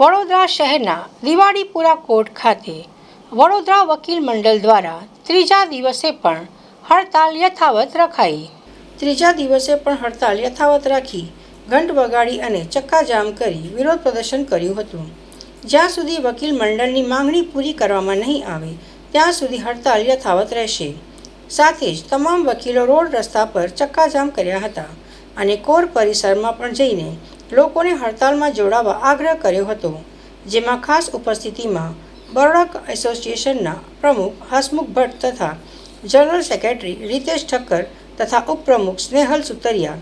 વડોદરા શહેરના દિવાળીપુરા કોર્ટ ખાતે વડોદરા વકીલ મંડળ દ્વારા ત્રીજા દિવસે પણ હડતાલ યથાવત રખાઈ. ત્રીજા દિવસે પણ હડતાલ યથાવત રાખી ઘંટ વગાડી અને ચક્કાજામ કરી વિરોધ પ્રદર્શન કર્યું હતું. જ્યાં સુધી વકીલ મંડળની માંગણી પૂરી કરવામાં નહીં આવે ત્યાં સુધી હડતાલ યથાવત રહેશે. સાથે જ તમામ વકીલો રોડ રસ્તા પર ચક્કાજામ કર્યા હતા અને કોર પરિસરમાં પણ જઈને લોકોને હડતાલમાં જોડાવા આગ્રહ કર્યો હતો, જેમાં ખાસ ઉપસ્થિતિમાં બરોડા એસોસિએશનના પ્રમુખ હસમુખ ભટ્ટ તથા જનરલ સેક્રેટરી રીતેશ ઠક્કર તથા ઉપપ્રમુખ સ્નેહલ સુતરિયા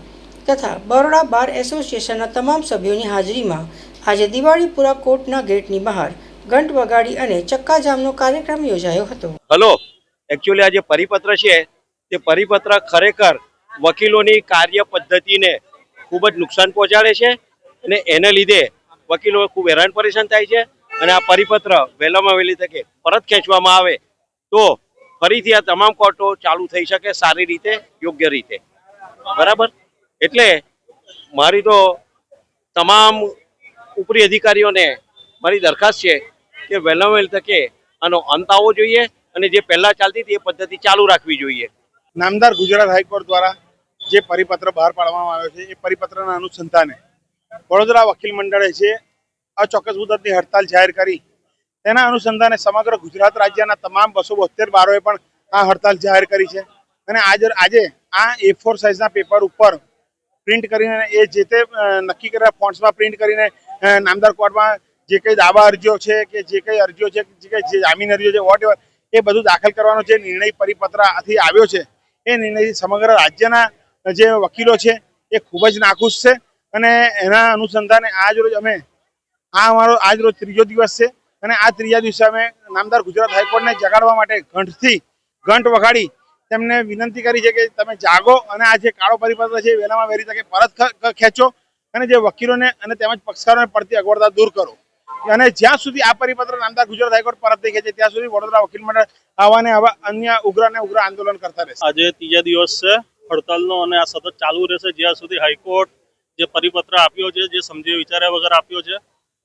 તથા બરોડા બાર એસોસિએશનના તમામ સભ્યોની હાજરીમાં આજે દિવાળીપુરા કોર્ટના ગેટની બહાર ઘંટ વગાડી અને ચક્કાજામનો કાર્યક્રમ યોજાયો હતો. હલો, એકચ્યુઅલી આ જે પરિપત્ર છે તે પરિપત્ર ખરેખર વકીલોની કાર્ય પદ્ધતિને ખૂબ જ નુકસાન પહોંચાડે છે અને એને લીધે વકીલો ખૂબ હેરાન પરેશાન થાય છે. અને આ પરિપત્ર વહેલામાં વહેલી તકે પરત ખેંચવામાં આવે તો ફરીથી આ તમામ કોર્ટો ચાલુ થઈ શકે સારી રીતે, યોગ્ય રીતે. બરાબર, એટલે મારી તો તમામ ઉપરી અધિકારીઓને મારી દરખાસ્ત છે કે વહેલામાં વહેલી તકે આનો અંત આવવો જોઈએ અને જે પહેલા ચાલતી હતી એ પદ્ધતિ ચાલુ રાખવી જોઈએ. નામદાર ગુજરાત હાઈકોર્ટ દ્વારા જે પરિપત્ર બહાર પાડવામાં આવ્યો છે એ પરિપત્રના અનુસંધાને વડોદરા વકીલ મંડળે જે અચોક્કસ મુદતની હડતાલ જાહેર કરી તેના અનુસંધાને સમગ્ર ગુજરાત રાજ્યના તમામ 272 બારોએ પણ આ હડતાલ જાહેર કરી છે. અને આજે આ A4 સાઇઝના પેપર ઉપર પ્રિન્ટ કરીને એ જે તે નક્કી કરેલા ફોન્ટ્સમાં પ્રિન્ટ કરીને નામદાર કોર્ટમાં જે કંઈ દાવા અરજીઓ છે કે જે કંઈ અરજીઓ છે જે કંઈ જામીન અરજીઓ છે વોટ એવર એ બધું દાખલ કરવાનો જે નિર્ણય પરિપત્રથી આવ્યો છે એ નિર્ણયથી સમગ્ર રાજ્યના જે વકીલો છે એ ખૂબ જ નાખુશ છે. અને એના અનુસંધાને આજરોજ અમે અમારો આજરોજ ત્રીજો દિવસ છે અને આ ત્રીજા દિવસે અમે નામદાર ગુજરાત હાઈકોર્ટને જગાડવા માટે ઘંટ વગાડી તેમને વિનંતી કરી છે કે તમે જાગો અને આ જે કાળો પરિપત્ર છે વહેલામાં વહેલી તકે પરત ખેંચો અને જે વકીલોને અને તેમજ પક્ષકારોને પડતી અગવડતા દૂર કરો. અને જ્યાં સુધી આ પરિપત્ર નામદાર ગુજરાત હાઈકોર્ટ પરત નહીં ખેંચે ત્યાં સુધી વડોદરા વકીલ મંડળ આવા ને આવા અન્ય ઉગ્ર આંદોલન કરતા રહેશે. આજે ત્રીજા દિવસ છે હડતાલનો અને આ સતત ચાલુ રહેશે જ્યાં સુધી હાઈકોર્ટ જે પરિપત્ર આપ્યો છે, જે સમજી વિચાર્યા વગર આપ્યો છે,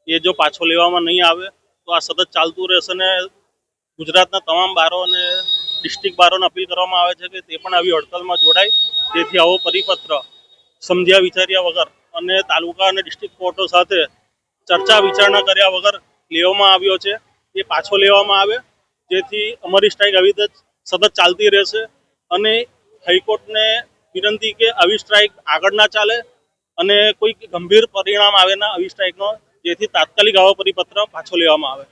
એ જો પાછો લેવામાં નહીં આવે તો આ સતત ચાલતું રહેશે. ને ગુજરાતના તમામ બારો અને ડિસ્ટ્રિક્ટ બારોને અપીલ કરવામાં આવે છે કે તે પણ આવી હડતાલમાં જોડાય, જેથી આવો પરિપત્ર સમજ્યા વિચાર્યા વગર અને તાલુકા અને ડિસ્ટ્રિક્ટ કોર્ટો સાથે ચર્ચા વિચારણા કર્યા વગર લેવામાં આવ્યો છે એ પાછો લેવામાં આવે, જેથી અમારી સ્ટ્રાઇક આવી રીતે સતત ચાલતી રહેશે. અને હાઈકોર્ટને વિનંતી કે આવી સ્ટ્રાઇક આગળ ના ચાલે અને કોઈ ગંભીર પરિણામ આવે ના આવી સ્ટ્રાઇકનો, જેથી તાત્કાલિક આવો પરિપત્ર પાછો લેવામાં આવે.